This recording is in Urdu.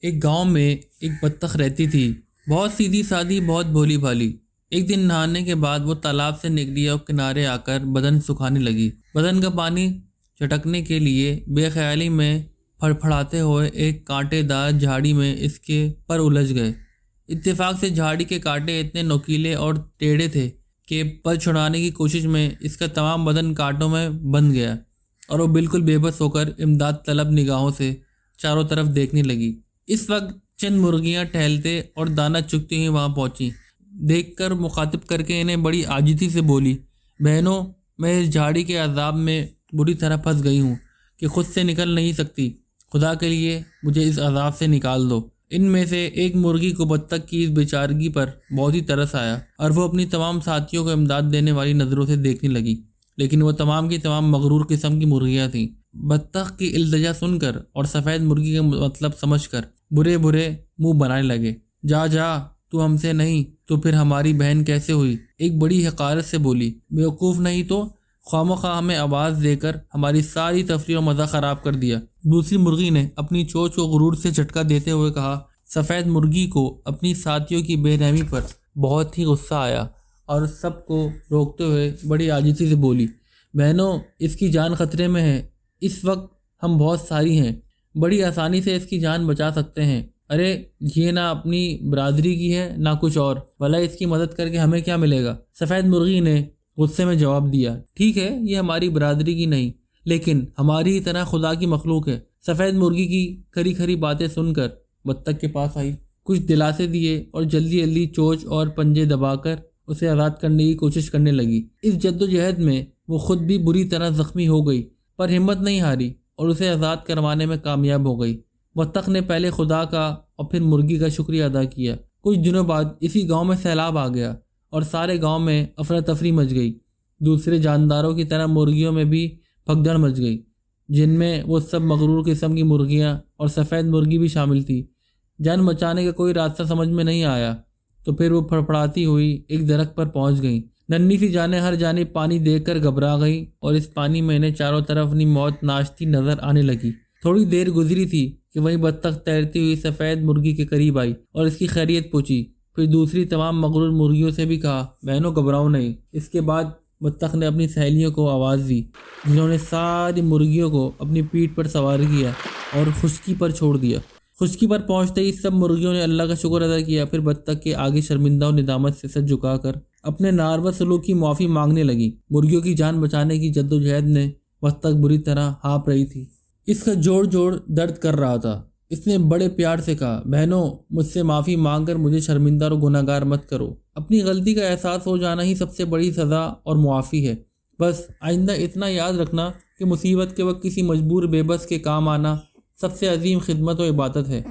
ایک گاؤں میں ایک بطخ رہتی تھی، بہت سیدھی سادی، بہت بھولی بھالی۔ ایک دن نہانے کے بعد وہ تالاب سے نکلی اور کنارے آ کر بدن سکھانے لگی۔ بدن کا پانی چٹکنے کے لیے بے خیالی میں پھڑپھڑاتے ہوئے ایک کانٹے دار جھاڑی میں اس کے پر الجھ گئے۔ اتفاق سے جھاڑی کے کانٹے اتنے نوکیلے اور ٹیڑھے تھے کہ پر چھڑانے کی کوشش میں اس کا تمام بدن کانٹوں میں بندھ گیا اور وہ بالکل بے بس ہو کر امداد طلب نگاہوں سے چاروں طرف دیکھنے لگی۔ اس وقت چند مرغیاں ٹہلتے اور دانہ چگتی ہوئی وہاں پہنچیں۔ دیکھ کر مخاطب کر کے انہیں بڑی عاجزی سے بولی، بہنوں، میں اس جھاڑی کے عذاب میں بری طرح پھنس گئی ہوں کہ خود سے نکل نہیں سکتی۔ خدا کے لیے مجھے اس عذاب سے نکال دو۔ ان میں سے ایک مرغی کو بطخ کی اس بیچارگی پر بہت ہی ترس آیا اور وہ اپنی تمام ساتھیوں کو امداد دینے والی نظروں سے دیکھنے لگی، لیکن وہ تمام کی تمام مغرور قسم کی مرغیاں تھیں۔ بطخ کی التجا سن کر اور سفید مرغی کا مطلب سمجھ کر برے برے منہ بنانے لگے۔ جا جا، تو ہم سے نہیں تو پھر ہماری بہن کیسے ہوئی؟ ایک بڑی حقارت سے بولی، بیوقوف نہیں تو خواہ مخواہ ہمیں آواز دے کر ہماری ساری تفریح و مزہ خراب کر دیا۔ دوسری مرغی نے اپنی چونچ کو غرور سے جھٹکا دیتے ہوئے کہا۔ سفید مرغی کو اپنی ساتھیوں کی بے رحمی پر بہت ہی غصہ آیا اور سب کو روکتے ہوئے بڑی عاجزی سے بولی، بہنوں، اس کی جان خطرے میں ہے۔ اس وقت ہم بہت ساری ہیں، بڑی آسانی سے اس کی جان بچا سکتے ہیں۔ ارے یہ نہ اپنی برادری کی ہے نہ کچھ اور، بھلا اس کی مدد کر کے ہمیں کیا ملے گا؟ سفید مرغی نے غصے میں جواب دیا، ٹھیک ہے، یہ ہماری برادری کی نہیں لیکن ہماری ہی طرح خدا کی مخلوق ہے۔ سفید مرغی کی کھری کھری باتیں سن کر بطخ کے پاس آئی، کچھ دلاسے دیے اور جلدی جلدی چونچ اور پنجے دبا کر اسے آزاد کرنے کی کوشش کرنے لگی۔ اس جد و جہد میں وہ خود بھی بری طرح زخمی ہو گئی پر ہمت نہیں ہاری اور اسے آزاد کروانے میں کامیاب ہو گئی۔ بطخ نے پہلے خدا کا اور پھر مرغی کا شکریہ ادا کیا۔ کچھ دنوں بعد اسی گاؤں میں سیلاب آ گیا اور سارے گاؤں میں افراتفری مچ گئی۔ دوسرے جانداروں کی طرح مرغیوں میں بھی بھگدڑ مچ گئی، جن میں وہ سب مغرور قسم کی مرغیاں اور سفید مرغی بھی شامل تھی۔ جان بچانے کا کوئی راستہ سمجھ میں نہیں آیا تو پھر وہ پھڑپڑاتی ہوئی ایک درخت پر پہنچ گئیں۔ ننھی سی جانیں ہر جانب پانی دیکھ کر گھبرا گئیں اور اس پانی میں انہیں چاروں طرف اپنی موت ناشتی نظر آنے لگی۔ تھوڑی دیر گزری تھی کہ وہیں بطخ تیرتی ہوئی سفید مرغی کے قریب آئی اور اس کی خیریت پوچھی۔ پھر دوسری تمام مغرور مرغیوں سے بھی کہا، بہنوں گھبراؤ نہیں۔ اس کے بعد بطخ نے اپنی سہیلیوں کو آواز دی، جنہوں نے ساری مرغیوں کو اپنی پیٹھ پر سوار کیا اور خشکی پر چھوڑ دیا۔ خشکی پر پہنچتے ہی سب مرغیوں نے اللہ کا شکر ادا کیا، پھر بطخ کے آگے شرمندہ و ندامت سے سر جھکا کر اپنے ناروا سلوک کی معافی مانگنے لگی۔ مرغیوں کی جان بچانے کی جد و جہد میں بطخ بری طرح ہانپ رہی تھی۔ اس کا جوڑ جوڑ درد کر رہا تھا۔ اس نے بڑے پیار سے کہا، بہنوں، مجھ سے معافی مانگ کر مجھے شرمندہ اور گناہ گار مت کرو۔ اپنی غلطی کا احساس ہو جانا ہی سب سے بڑی سزا اور معافی ہے۔ بس آئندہ اتنا یاد رکھنا کہ مصیبت کے وقت کسی مجبور بے بس کے کام آنا سب سے عظیم خدمت و عبادت ہے۔